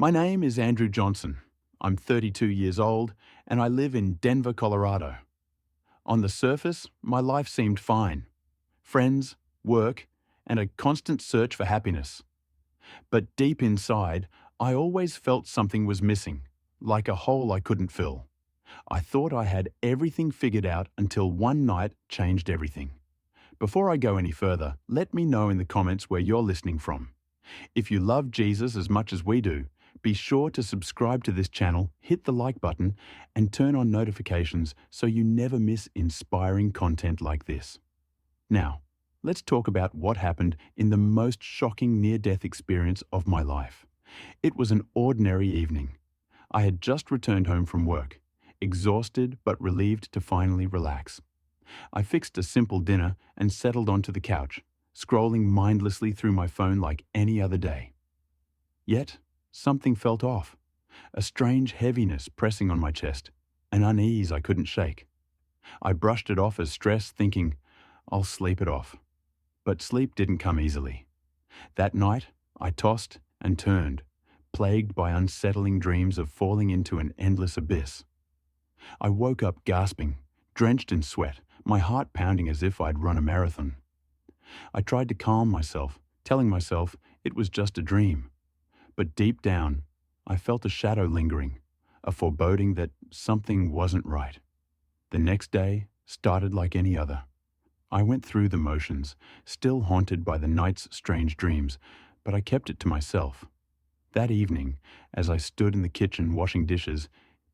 My name is Andrew Johnson. I'm 32 years old and I live in Denver, Colorado. On the surface, my life seemed fine. Friends, work, and a constant search for happiness. But deep inside, I always felt something was missing, like a hole I couldn't fill. I thought I had everything figured out until one night changed everything. Before I go any further, let me know in the comments where you're listening from. If you love Jesus as much as we do, be sure to subscribe to this channel, hit the like button, and turn on notifications so you never miss inspiring content like this. Now, let's talk about what happened in the most shocking near-death experience of my life. It was an ordinary evening. I had just returned home from work, exhausted but relieved to finally relax. I fixed a simple dinner and settled onto the couch, scrolling mindlessly through my phone like any other day. Yet, something felt off. A strange heaviness pressing on my chest, an unease I couldn't shake. I brushed it off as stress, thinking, I'll sleep it off. But sleep didn't come easily. That night, I tossed and turned, plagued by unsettling dreams of falling into an endless abyss. I woke up gasping, drenched in sweat, my heart pounding as if I'd run a marathon. I tried to calm myself, telling myself it was just a dream. But deep down, I felt a shadow lingering, a foreboding that something wasn't right. The next day started like any other. I went through the motions, still haunted by the night's strange dreams, but I kept it to myself. That evening, as I stood in the kitchen washing dishes,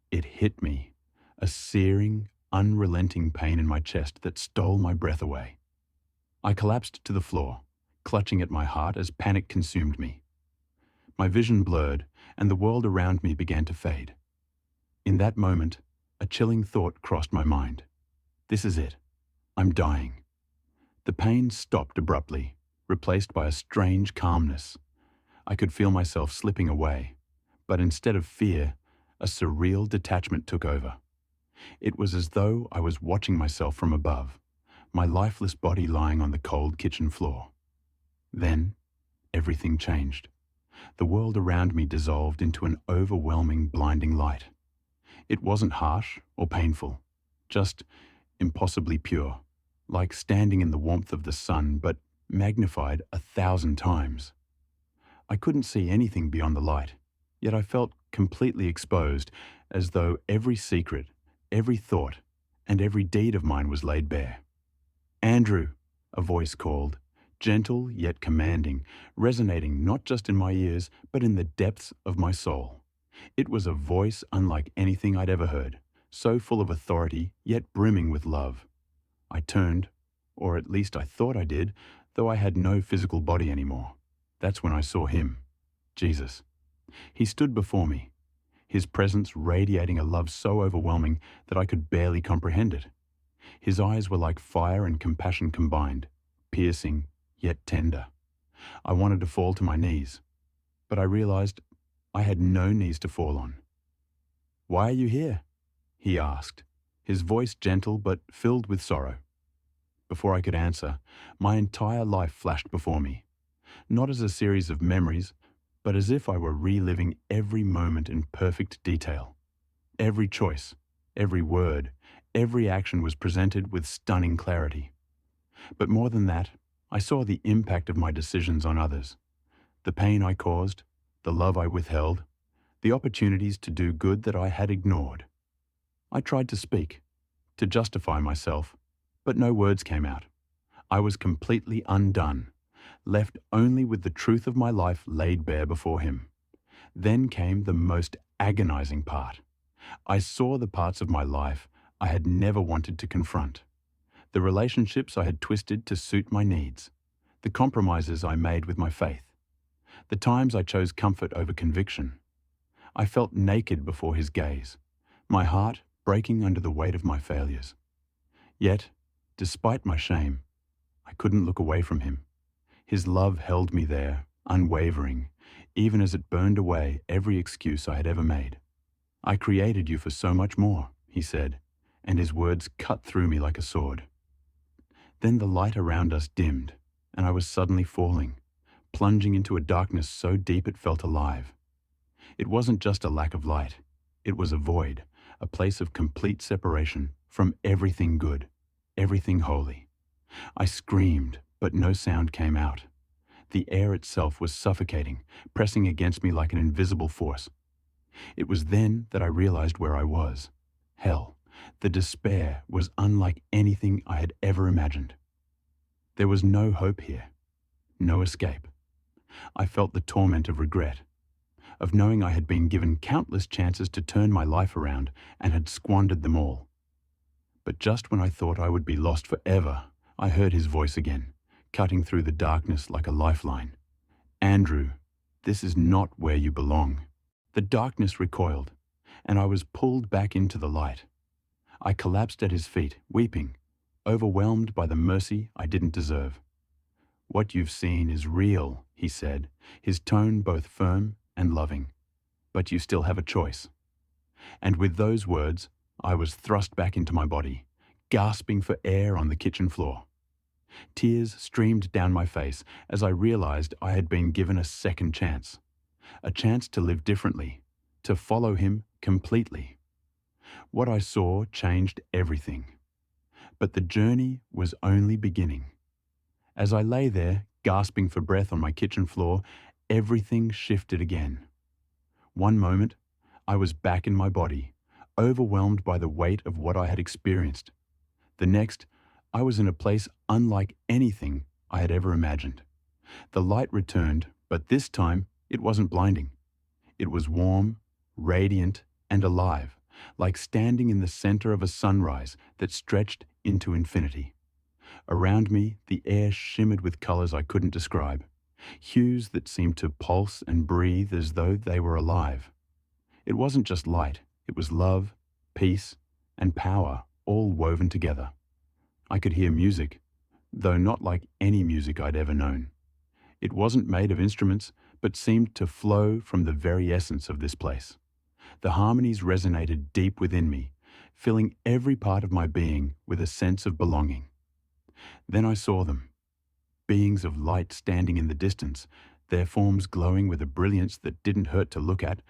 it hit me, a searing, unrelenting pain in my chest that stole my breath away. I collapsed to the floor, clutching at my heart as panic consumed me. My vision blurred, and the world around me began to fade. In that moment, a chilling thought crossed my mind. This is it. I'm dying. The pain stopped abruptly, replaced by a strange calmness. I could feel myself slipping away, but instead of fear, a surreal detachment took over. It was as though I was watching myself from above, my lifeless body lying on the cold kitchen floor. Then, everything changed. The world around me dissolved into an overwhelming, blinding light. It wasn't harsh or painful, just impossibly pure, like standing in the warmth of the sun, but magnified 1,000 times. I couldn't see anything beyond the light, yet I felt completely exposed, as though every secret, every thought, and every deed of mine was laid bare. Andrew, a voice called, gentle yet commanding, resonating not just in my ears, but in the depths of my soul. It was a voice unlike anything I'd ever heard, so full of authority, yet brimming with love. I turned, or at least I thought I did, though I had no physical body anymore. That's when I saw him, Jesus. He stood before me, his presence radiating a love so overwhelming that I could barely comprehend it. His eyes were like fire and compassion combined, piercing, yet tender. I wanted to fall to my knees, but I realized I had no knees to fall on. "Why are you here?" he asked, his voice gentle but filled with sorrow. Before I could answer, my entire life flashed before me, not as a series of memories, but as if I were reliving every moment in perfect detail. Every choice, every word, every action was presented with stunning clarity. But more than that, I saw the impact of my decisions on others. The pain I caused, the love I withheld, the opportunities to do good that I had ignored. I tried to speak, to justify myself, but no words came out. I was completely undone, left only with the truth of my life laid bare before him. Then came the most agonizing part. I saw the parts of my life I had never wanted to confront. The relationships I had twisted to suit my needs, the compromises I made with my faith, the times I chose comfort over conviction. I felt naked before his gaze, my heart breaking under the weight of my failures. Yet, despite my shame, I couldn't look away from him. His love held me there, unwavering, even as it burned away every excuse I had ever made. "I created you for so much more," he said, and his words cut through me like a sword. Then the light around us dimmed, and I was suddenly falling, plunging into a darkness so deep it felt alive. It wasn't just a lack of light. It was a void, a place of complete separation from everything good, everything holy. I screamed, but no sound came out. The air itself was suffocating, pressing against me like an invisible force. It was then that I realized where I was. Hell, the despair was unlike anything I had ever imagined. There was no hope here, no escape. I felt the torment of regret, of knowing I had been given countless chances to turn my life around and had squandered them all. But just when I thought I would be lost forever, I heard his voice again, cutting through the darkness like a lifeline. "Andrew, this is not where you belong." The darkness recoiled, and I was pulled back into the light. I collapsed at his feet, weeping, overwhelmed by the mercy I didn't deserve. "What you've seen is real," he said, his tone both firm and loving. "But you still have a choice." And with those words, I was thrust back into my body, gasping for air on the kitchen floor. Tears streamed down my face as I realized I had been given a second chance. A chance to live differently, to follow him completely. What I saw changed everything. But the journey was only beginning. As I lay there, gasping for breath on my kitchen floor, everything shifted again. One moment, I was back in my body, overwhelmed by the weight of what I had experienced. The next, I was in a place unlike anything I had ever imagined. The light returned, but this time it wasn't blinding. It was warm, radiant, and alive, like standing in the center of a sunrise that stretched into infinity. Around me, the air shimmered with colors I couldn't describe, hues that seemed to pulse and breathe as though they were alive. It wasn't just light, it was love, peace, and power all woven together. I could hear music, though not like any music I'd ever known. It wasn't made of instruments, but seemed to flow from the very essence of this place. The harmonies resonated deep within me, filling every part of my being with a sense of belonging. Then I saw them, beings of light standing in the distance, their forms glowing with a brilliance that didn't hurt to look at,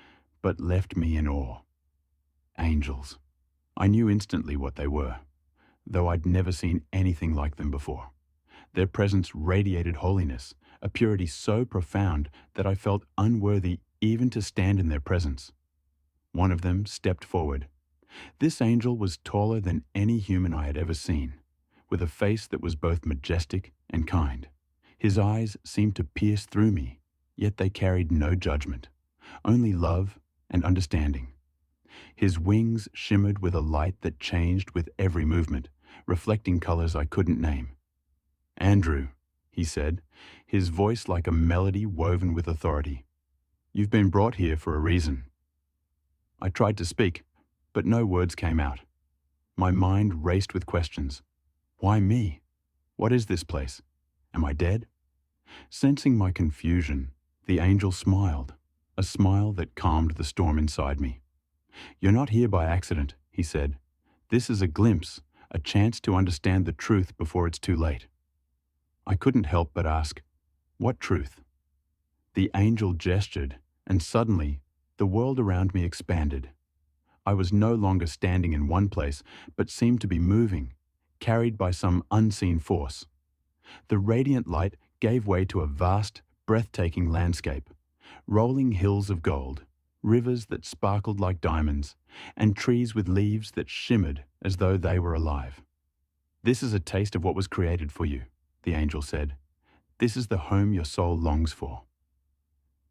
but left me in awe. Angels. I knew instantly what they were, though I'd never seen anything like them before. Their presence radiated holiness, a purity so profound that I felt unworthy even to stand in their presence. One of them stepped forward. This angel was taller than any human I had ever seen, with a face that was both majestic and kind. His eyes seemed to pierce through me, yet they carried no judgment, only love and understanding. His wings shimmered with a light that changed with every movement, reflecting colors I couldn't name. "Andrew," he said, his voice like a melody woven with authority. "You've been brought here for a reason." I tried to speak, but no words came out. My mind raced with questions. Why me? What is this place? Am I dead? Sensing my confusion, the angel smiled, a smile that calmed the storm inside me. "You're not here by accident," he said. "This is a glimpse, a chance to understand the truth before it's too late." I couldn't help but ask, "What truth?" The angel gestured, and suddenly, the world around me expanded. I was no longer standing in one place, but seemed to be moving, carried by some unseen force. The radiant light gave way to a vast, breathtaking landscape, rolling hills of gold, rivers that sparkled like diamonds, and trees with leaves that shimmered as though they were alive. "This is a taste of what was created for you," the angel said. "This is the home your soul longs for."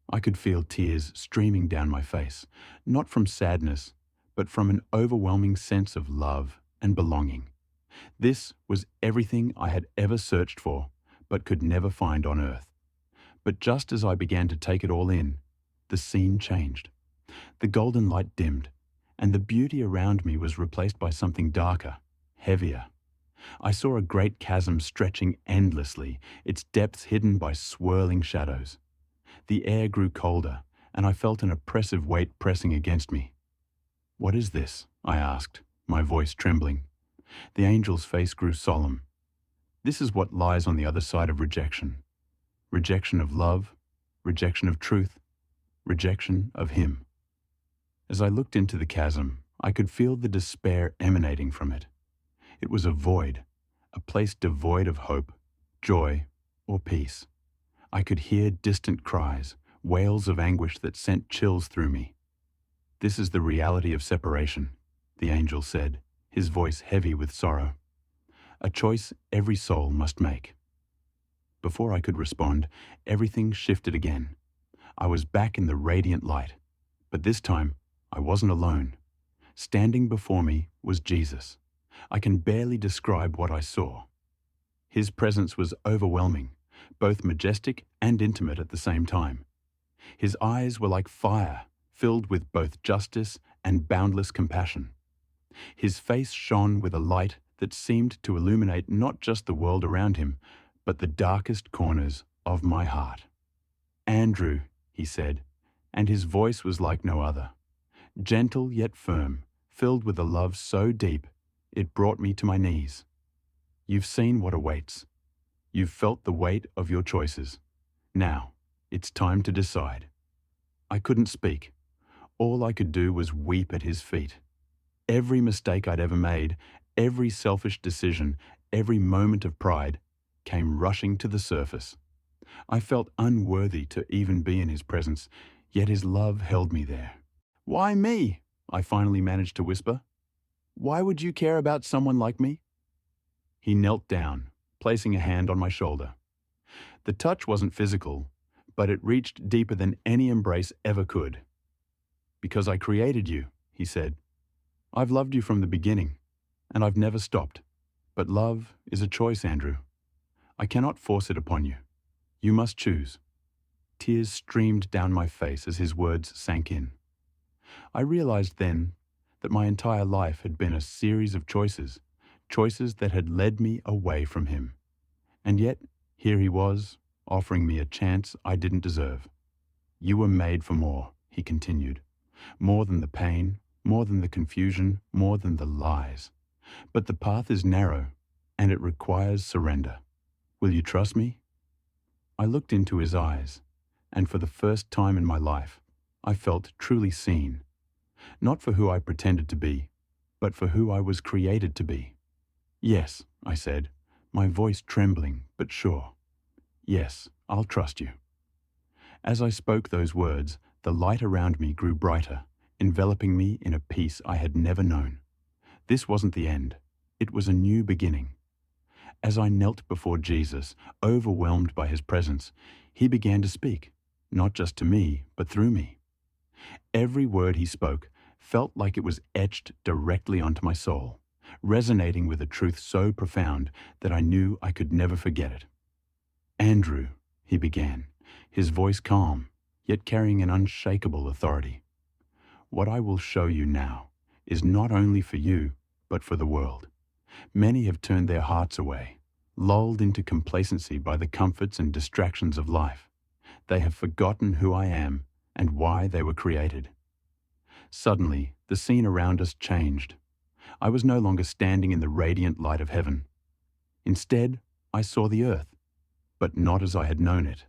I could feel tears streaming down my face, not from sadness, but from an overwhelming sense of love and belonging. This was everything I had ever searched for, but could never find on earth. But just as I began to take it all in, the scene changed. The golden light dimmed, and the beauty around me was replaced by something darker, heavier. I saw a great chasm stretching endlessly, its depths hidden by swirling shadows. The air grew colder, and I felt an oppressive weight pressing against me. "What is this?" I asked, my voice trembling. The angel's face grew solemn. "This is what lies on the other side of rejection. Rejection of love, rejection of truth, rejection of him." As I looked into the chasm, I could feel the despair emanating from it. It was a void, a place devoid of hope, joy, or peace. I could hear distant cries, wails of anguish that sent chills through me. "This is the reality of separation," the angel said, his voice heavy with sorrow. "A choice every soul must make." Before I could respond, everything shifted again. I was back in the radiant light, but this time I wasn't alone. Standing before me was Jesus. I can barely describe what I saw. His presence was overwhelming, both majestic and intimate at the same time. His eyes were like fire, filled with both justice and boundless compassion. His face shone with a light that seemed to illuminate not just the world around him, but the darkest corners of my heart. "Andrew," he said, and his voice was like no other. Gentle yet firm, filled with a love so deep, it brought me to my knees. "You've seen what awaits. You've felt the weight of your choices. Now, it's time to decide." I couldn't speak. All I could do was weep at his feet. Every mistake I'd ever made, every selfish decision, every moment of pride, came rushing to the surface. I felt unworthy to even be in his presence, yet his love held me there. "Why me?" I finally managed to whisper. "Why would you care about someone like me?" He knelt down, placing a hand on my shoulder. The touch wasn't physical, but it reached deeper than any embrace ever could. "Because I created you," he said. "I've loved you from the beginning, and I've never stopped. But love is a choice, Andrew. I cannot force it upon you. You must choose." Tears streamed down my face as his words sank in. I realized then that my entire life had been a series of choices, choices that had led me away from him. And yet, here he was, offering me a chance I didn't deserve. "You were made for more," he continued. "More than the pain, more than the confusion, more than the lies. But the path is narrow, and it requires surrender. Will you trust me?" I looked into his eyes, and for the first time in my life, I felt truly seen. Not for who I pretended to be, but for who I was created to be. "Yes," I said, my voice trembling but sure. "Yes, I'll trust you." As I spoke those words, the light around me grew brighter, enveloping me in a peace I had never known. This wasn't the end. It was a new beginning. As I knelt before Jesus, overwhelmed by his presence, he began to speak, not just to me, but through me. Every word he spoke felt like it was etched directly onto my soul, resonating with a truth so profound that I knew I could never forget it. "Andrew," he began, his voice calm, yet carrying an unshakable authority. "What I will show you now is not only for you, but for the world. Many have turned their hearts away, lulled into complacency by the comforts and distractions of life. They have forgotten who I am and why they were created." Suddenly, the scene around us changed. I was no longer standing in the radiant light of heaven. Instead, I saw the earth, but not as I had known it.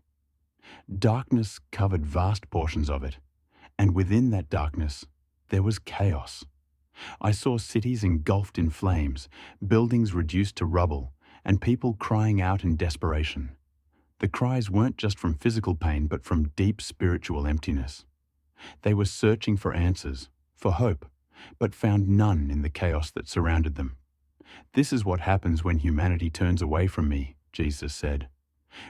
Darkness covered vast portions of it, and within that darkness, there was chaos. I saw cities engulfed in flames, buildings reduced to rubble, and people crying out in desperation. The cries weren't just from physical pain, but from deep spiritual emptiness. They were searching for answers, for hope, but found none in the chaos that surrounded them. "This is what happens when humanity turns away from me," Jesus said.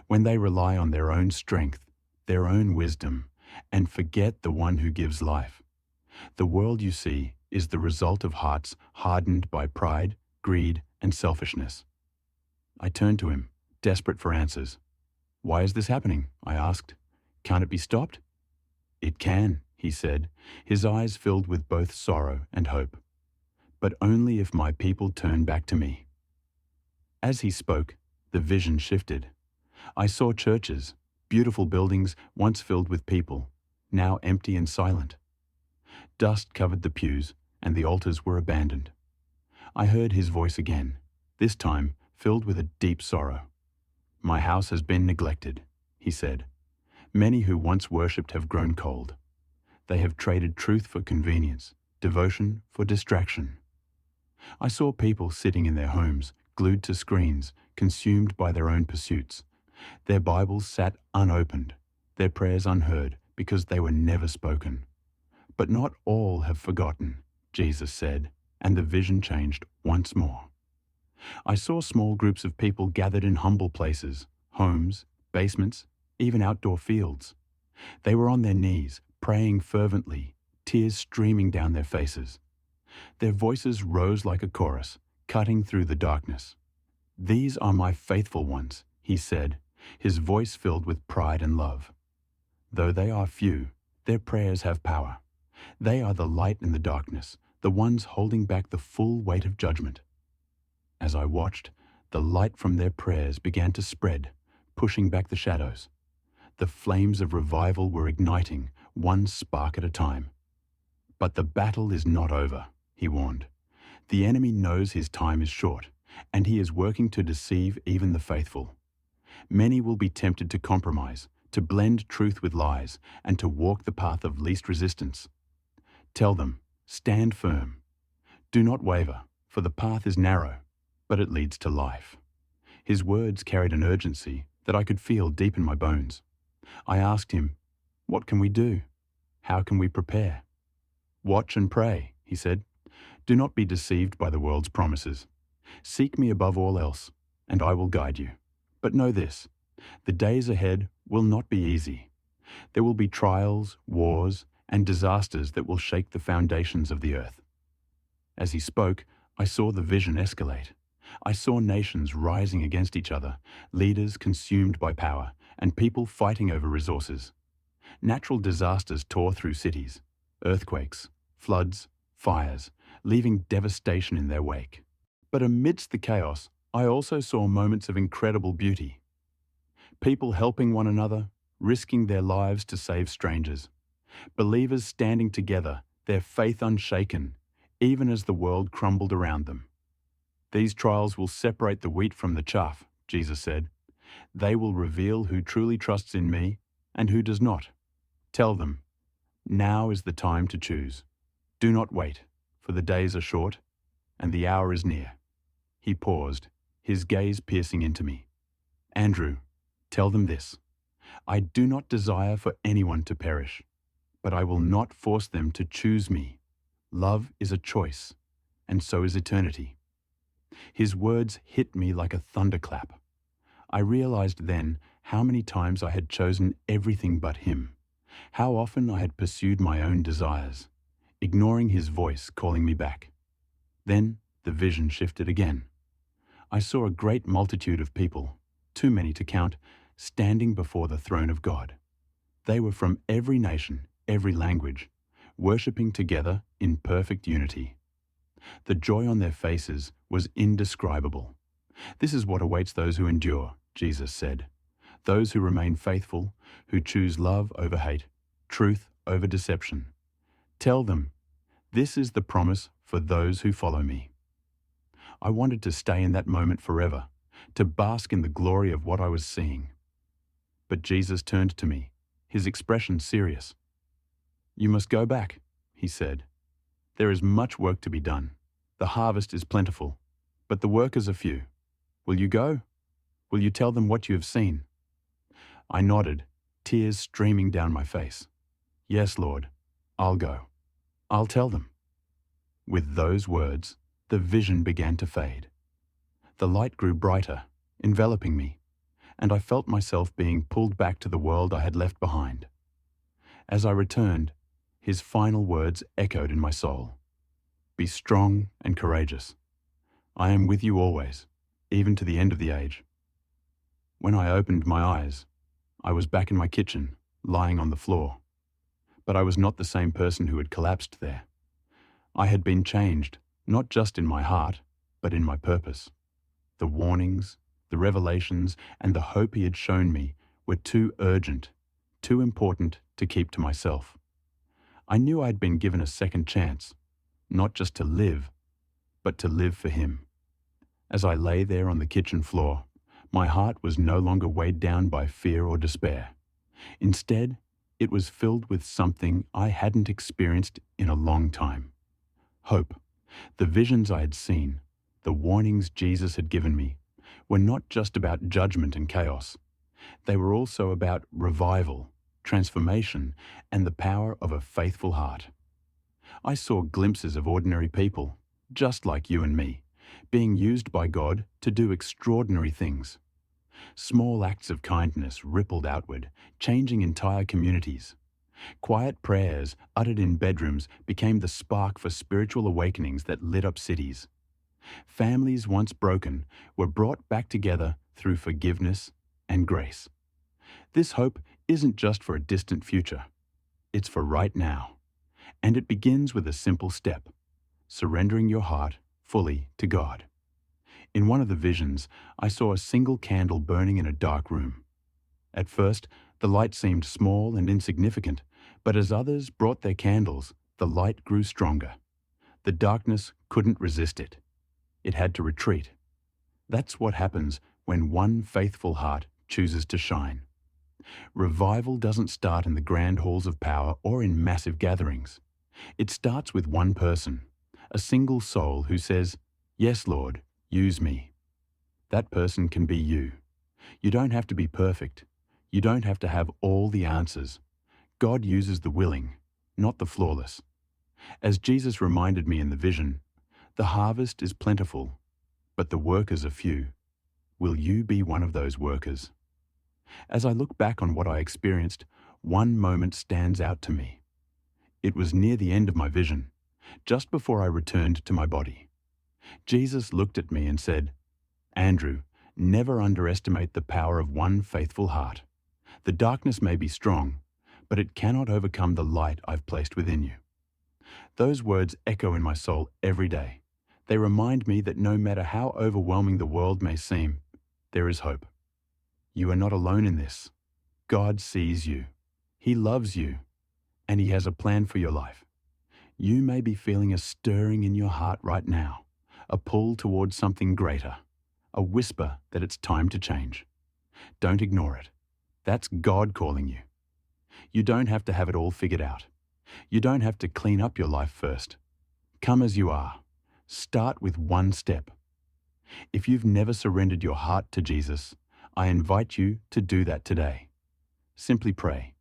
"When they rely on their own strength, their own wisdom, and forget the one who gives life. The world you see is the result of hearts hardened by pride, greed, and selfishness." I turned to him, desperate for answers. "Why is this happening?" I asked. "Can't it be stopped?" "It can," he said, his eyes filled with both sorrow and hope. "But only if my people turn back to me." As he spoke, the vision shifted. I saw churches, beautiful buildings once filled with people, now empty and silent. Dust covered the pews, and the altars were abandoned. I heard his voice again, this time filled with a deep sorrow. "My house has been neglected," he said. "Many who once worshipped have grown cold. They have traded truth for convenience, devotion for distraction. I saw people sitting in their homes, glued to screens, consumed by their own pursuits. Their Bibles sat unopened, their prayers unheard because they were never spoken. But not all have forgotten, Jesus said, and the vision changed once more. I saw small groups of people gathered in humble places, homes, basements, even outdoor fields. They were on their knees, praying fervently, tears streaming down their faces. Their voices rose like a chorus, cutting through the darkness. "These are my faithful ones," he said, his voice filled with pride and love. Though they are few, their prayers have power. They are the light in the darkness, the ones holding back the full weight of judgment. As I watched, the light from their prayers began to spread, pushing back the shadows. The flames of revival were igniting, one spark at a time. "But the battle is not over," he warned. "The enemy knows his time is short, and he is working to deceive even the faithful. Many will be tempted to compromise, to blend truth with lies, and to walk the path of least resistance. Tell them, stand firm. Do not waver, for the path is narrow, but it leads to life." His words carried an urgency that I could feel deep in my bones. I asked him, "What can we do? How can we prepare?" "Watch and pray," he said. "Do not be deceived by the world's promises. Seek me above all else, and I will guide you. But know this, the days ahead will not be easy. There will be trials, wars, and disasters that will shake the foundations of the earth." As he spoke, I saw the vision escalate. I saw nations rising against each other, leaders consumed by power, and people fighting over resources. Natural disasters tore through cities, earthquakes, floods, fires, leaving devastation in their wake. But amidst the chaos, I also saw moments of incredible beauty. People helping one another, risking their lives to save strangers. Believers standing together, their faith unshaken, even as the world crumbled around them. "These trials will separate the wheat from the chaff," Jesus said. "They will reveal who truly trusts in me and who does not. Tell them, now is the time to choose. Do not wait, for the days are short and the hour is near." He paused, his gaze piercing into me. "Andrew, tell them this. I do not desire for anyone to perish, but I will not force them to choose me. Love is a choice, and so is eternity." His words hit me like a thunderclap. I realized then how many times I had chosen everything but him, how often I had pursued my own desires, ignoring his voice calling me back. Then the vision shifted again. I saw a great multitude of people, too many to count, standing before the throne of God. They were from every nation, every language, worshipping together in perfect unity. The joy on their faces was indescribable. "This is what awaits those who endure," Jesus said. "Those who remain faithful, who choose love over hate, truth over deception. Tell them, this is the promise for those who follow me." I wanted to stay in that moment forever, to bask in the glory of what I was seeing. But Jesus turned to me, his expression serious. "You must go back," he said. "There is much work to be done. The harvest is plentiful, but the workers are few. Will you go? Will you tell them what you have seen?" I nodded, tears streaming down my face. "Yes, Lord, I'll go. I'll tell them." With those words, the vision began to fade. The light grew brighter, enveloping me, and I felt myself being pulled back to the world I had left behind. As I returned, his final words echoed in my soul. "Be strong and courageous. I am with you always, even to the end of the age." When I opened my eyes, I was back in my kitchen, lying on the floor. But I was not the same person who had collapsed there. I had been changed, not just in my heart, but in my purpose. The warnings, the revelations, and the hope he had shown me were too urgent, too important to keep to myself. I knew I had been given a second chance, not just to live, but to live for him. As I lay there on the kitchen floor, my heart was no longer weighed down by fear or despair. Instead, It was filled with something I hadn't experienced in a long time. Hope. The visions I had seen, the warnings Jesus had given me, were not just about judgment and chaos. They were also about revival, transformation, and the power of a faithful heart. I saw glimpses of ordinary people, just like you and me, being used by God to do extraordinary things. Small acts of kindness rippled outward, changing entire communities. Quiet prayers uttered in bedrooms became the spark for spiritual awakenings that lit up cities. Families once broken were brought back together through forgiveness and grace. This hope isn't just for a distant future. It's for right now. And it begins with a simple step: surrendering your heart fully to God. In one of the visions, I saw a single candle burning in a dark room. At first, the light seemed small and insignificant, but as others brought their candles, the light grew stronger. The darkness couldn't resist it. It had to retreat. That's what happens when one faithful heart chooses to shine. Revival doesn't start in the grand halls of power or in massive gatherings. It starts with one person, a single soul who says, "Yes, Lord, use me." That person can be you. You don't have to be perfect. You don't have to have all the answers. God uses the willing, not the flawless. As Jesus reminded me in the vision, the harvest is plentiful, but the workers are few. Will you be one of those workers? As I look back on what I experienced, one moment stands out to me. It was near the end of my vision, just before I returned to my body. Jesus looked at me and said, "Andrew, never underestimate the power of one faithful heart. The darkness may be strong, but it cannot overcome the light I've placed within you." Those words echo in my soul every day. They remind me that no matter how overwhelming the world may seem, there is hope. You are not alone in this. God sees you. He loves you, and He has a plan for your life. You may be feeling a stirring in your heart right now, a pull towards something greater, a whisper that it's time to change. Don't ignore it. That's God calling you. You don't have to have it all figured out. You don't have to clean up your life first. Come as you are. Start with one step. If you've never surrendered your heart to Jesus, I invite you to do that today. Simply pray,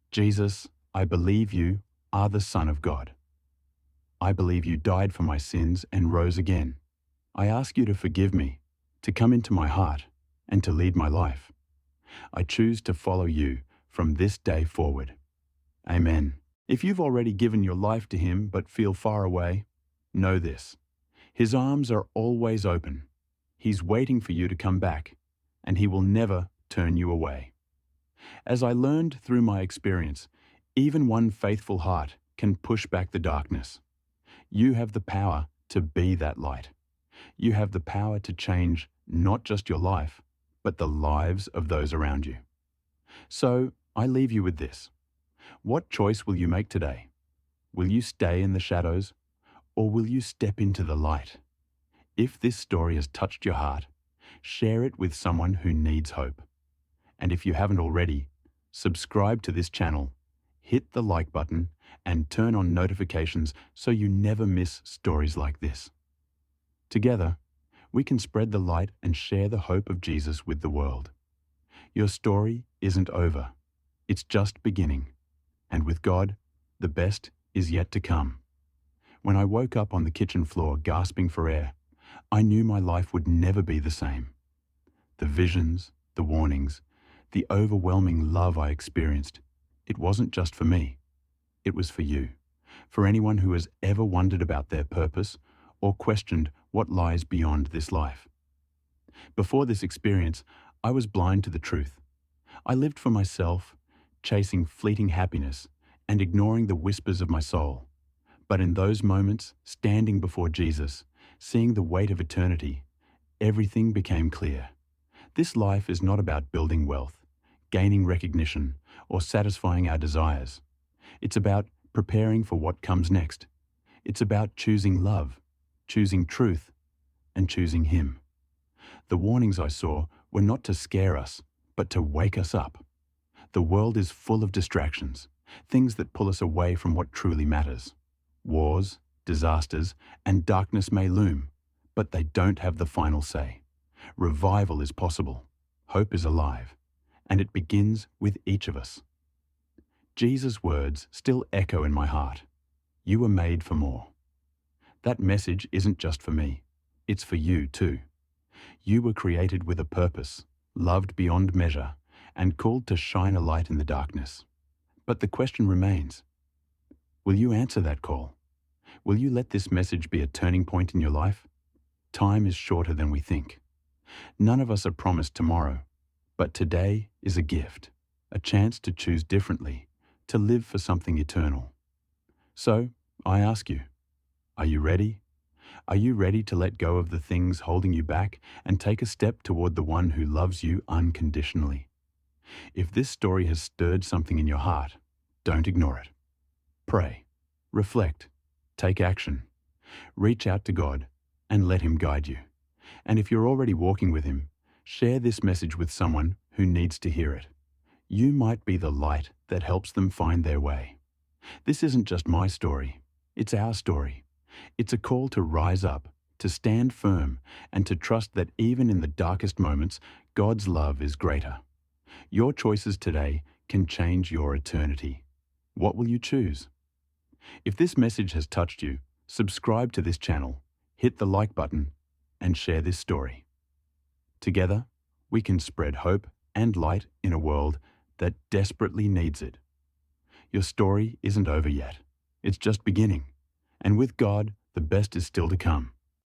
"Jesus, I believe you are the Son of God. I believe you died for my sins and rose again. I ask you to forgive me, to come into my heart, and to lead my life. I choose to follow you from this day forward. Amen." If you've already given your life to Him but feel far away, know this: His arms are always open. He's waiting for you to come back, and He will never turn you away. As I learned through my experience, even one faithful heart can push back the darkness. You have the power to be that light. You have the power to change not just your life, but the lives of those around you. So I leave you with this. What choice will you make today? Will you stay in the shadows, or will you step into the light? If this story has touched your heart, share it with someone who needs hope. And if you haven't already, subscribe to this channel, hit the like button, and turn on notifications so you never miss stories like this. Together, we can spread the light and share the hope of Jesus with the world. Your story isn't over. It's just beginning. And with God, the best is yet to come. When I woke up on the kitchen floor gasping for air, I knew my life would never be the same. The visions, the warnings, the overwhelming love I experienced, it wasn't just for me. It was for you, for anyone who has ever wondered about their purpose or questioned what lies beyond this life. Before this experience, I was blind to the truth. I lived for myself, chasing fleeting happiness and ignoring the whispers of my soul. But in those moments, standing before Jesus, seeing the weight of eternity, everything became clear. This life is not about building wealth, gaining recognition, or satisfying our desires. It's about preparing for what comes next. It's about choosing love, choosing truth, and choosing Him. The warnings I saw were not to scare us, but to wake us up. The world is full of distractions, things that pull us away from what truly matters. Wars, disasters, and darkness may loom, but they don't have the final say. Revival is possible, hope is alive, and it begins with each of us. Jesus' words still echo in my heart. You were made for more. That message isn't just for me, it's for you too. You were created with a purpose, loved beyond measure, and called to shine a light in the darkness. But the question remains, will you answer that call? Will you let this message be a turning point in your life? Time is shorter than we think. None of us are promised tomorrow, but today is a gift, a chance to choose differently, to live for something eternal. So, I ask you, are you ready? Are you ready to let go of the things holding you back and take a step toward the one who loves you unconditionally? If this story has stirred something in your heart, don't ignore it. Pray, reflect, take action, reach out to God, and let Him guide you. And if you're already walking with Him, share this message with someone who needs to hear it. You might be the light that helps them find their way. This isn't just my story, it's our story. It's a call to rise up, to stand firm, and to trust that even in the darkest moments, God's love is greater. Your choices today can change your eternity. What will you choose? If this message has touched you, subscribe to this channel, hit the like button, and share this story. Together, we can spread hope and light in a world that desperately needs it. Your story isn't over yet. It's just beginning. And with God, the best is still to come.